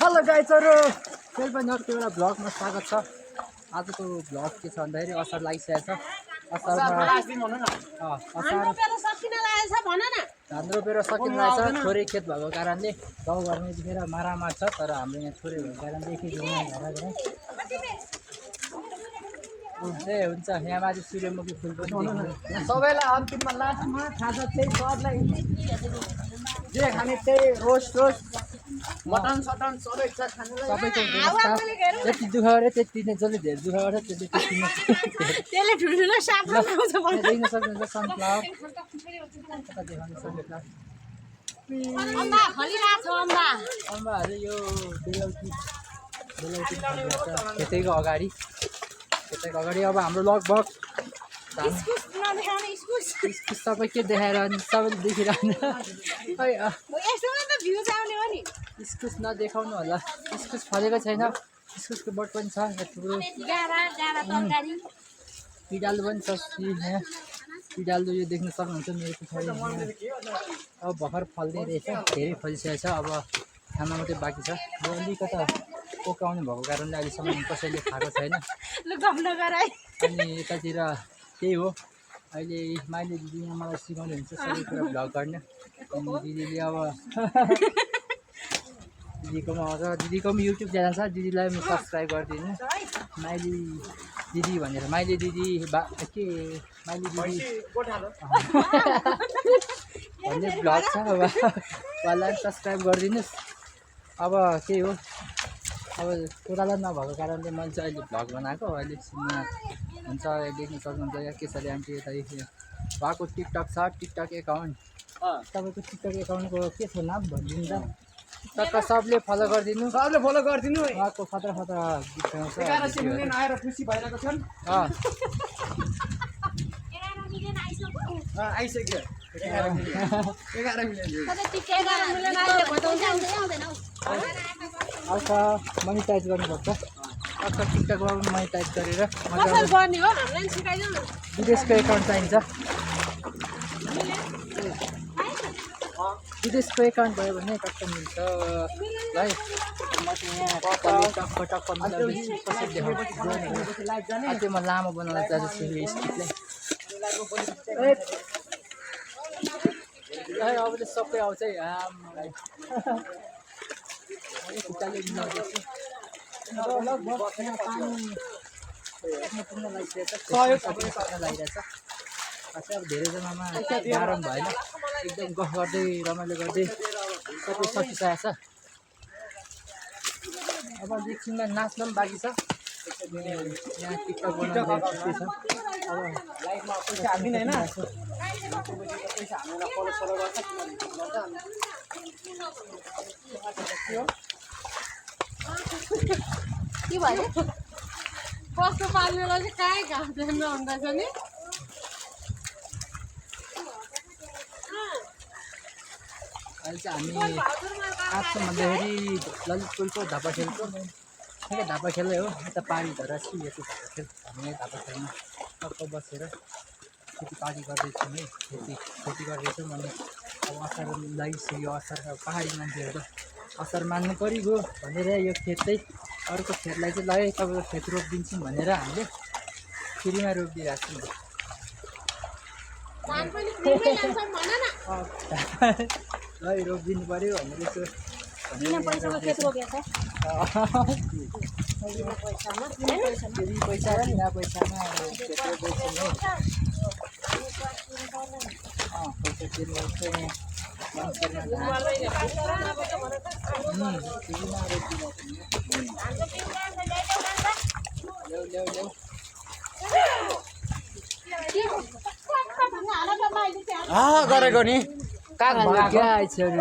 Hello गाइजहरु फेरि पनि अर्को एउटा भ्लगमा स्वागत छ। आजको भ्लग के छ भन्दाखेरि असार लागिसकेको छ। धान रोपेर सकिन लागेको छ। थोरै खेत भएको कारणले गाउँघरमा यतिखेर मारामार छ, तर हाम्रो यहाँ थोरै भएको कारणले ए हुन्छ। यहाँ माथि सूर्यमुखी फुल पनि सबैलाई अन्तिममा लास्टमा खाजा चाहिँ सरलाई जे खाने त्यही रोस्ट मटन सटन सबै छ खानुलाई। सबैको व्यवस्था जति दुःख गरे त्यति नै, जसले धेरै दुःख गर्छ त्यसले त्यति नै त्यसले ठुल्ठुलो साग लगाउँछ भन्ने देख्न सक्नुहुन्छ। सनफ्लावर कता देखाउन सनफ्लावर अम्बा फलिरहेको छ। अम्बाहरू यो बेलौटी खेतैको अगाडि अब हाम्रो लगभग इस्कुस सबै के देखाएर सबैले देखिरहनु खै इस्कुस नदेखाउनु होला। इस्कुस फलेको छैन, इस्कुसको बोट पनि छ यहाँ ठुलो। पिडालु पनि छ यहाँ, पिडालु यो देख्न सक्नुहुन्छ मेरो पछाडि। अब भर्खर फल्दै रहेछ, धेरै फलिसकेको छ। अब खाना मात्रै बाँकी छ। यो अलिकता पोकाउनु भएको कारणले अहिलेसम्म कसैले खाएको छैन। अनि यतातिर त्यही हो। अहिले माइली दिदी यहाँ मलाई सिकाउनु हुन्छ सबै कुरा भ्लग गर्ने। अनि दिदीले अब दिदीकोमा आउँछ, दिदीकोमा युट्युब च्यानल छ, दिदीलाई म सब्सक्राइब गरिदिनु। माइली दिदी भनेर माइली दिदी के माइली दिदी भन्ने भ्लग छ। अब उहाँलाई सब्सक्राइब गरिदिनुहोस्। अब त्यही हो। अब कोराला नभएको कारणले मैले चाहिँ अहिले भ्लग बनाएको। अहिले हुन्छ देख्न सक्नुहुन्छ यहाँ केसरी आन्टी यता उहाँको टिकटक छ, टिकटक एकाउन्ट। तपाईँको टिकटक एकाउन्टको के छ नाम भनिदिनु त। टक्क सबले फलो गरिदिनु, उहाँको खतरा खतरा गीत गाउँछ। 11 मिलियन आएर खुसी भइरहेको छन्। आइसक्यो 11 मिलियन आउँछ। मोनिटाइज गर्नुपर्छ। टक्क टिकटकमा पनि मोनिटाइज गरेर विदेशको एकाउन्ट चाहिन्छ। विदेशको एकाउन्ट भयो भने टक्क मिल्छ है। म चाहिँ यहाँ टक्क कसरी देखाउँछु। त्यो म लामो बनाउन चाहन्छु यो स्टिकलाई। अब त सबै आउँछ है मलाई। खुट्टाले मिलाउँदैछु। लगभग यहाँ पानी पुग्न लागिरहेछ। खासै अब धेरैजनामा गाह्रो भएन, एकदम गफ गर्दै रमाइलो गर्दै सबै सकिसकेको छ। अब एकछिनमा नाच्न पनि बाँकी छ। यहाँ टिकटक बनाउनु के छ। अब लाइभमा पैसा हाल्दिन होइन, पैसा हालेर फलो सलो गर्छ। के भयो कस्तो पाल्नेलाई चाहिँ कहीँ घाँस देख्न हुँदैछ नि। अहिले चाहिँ हामी आएको भन्दाखेरि ललितपुरको धापा खेलको ठिकै धापा खेलै हो। यता पानी धरा छु, यता धापा खेल। हामी धापा खेलमा टक्क बसेर खेतीपाती गर्दैछौँ है। खेती गर्दैछौँ। अनि अब असार लागिसक्यो। असार पाहाडी मान्छेहरू त असार मान्नु परिगयो भनेर यो खेत चाहिँ अर्को खेतलाई चाहिँ ल तपाईँको खेत रोपिदिन्छौँ भनेर हामीले फ्रीमा रोपिदिइरहेको छौँ। ल रोपिदिनु पऱ्यो भनेर यसो पैसा पैसा बिना पैसामा खेत रोप्दैछौँ। पैसा तिर्नुपर्छ यहाँ मान्छेमा ल्याउ गरेको नि भाग्य आइछन्।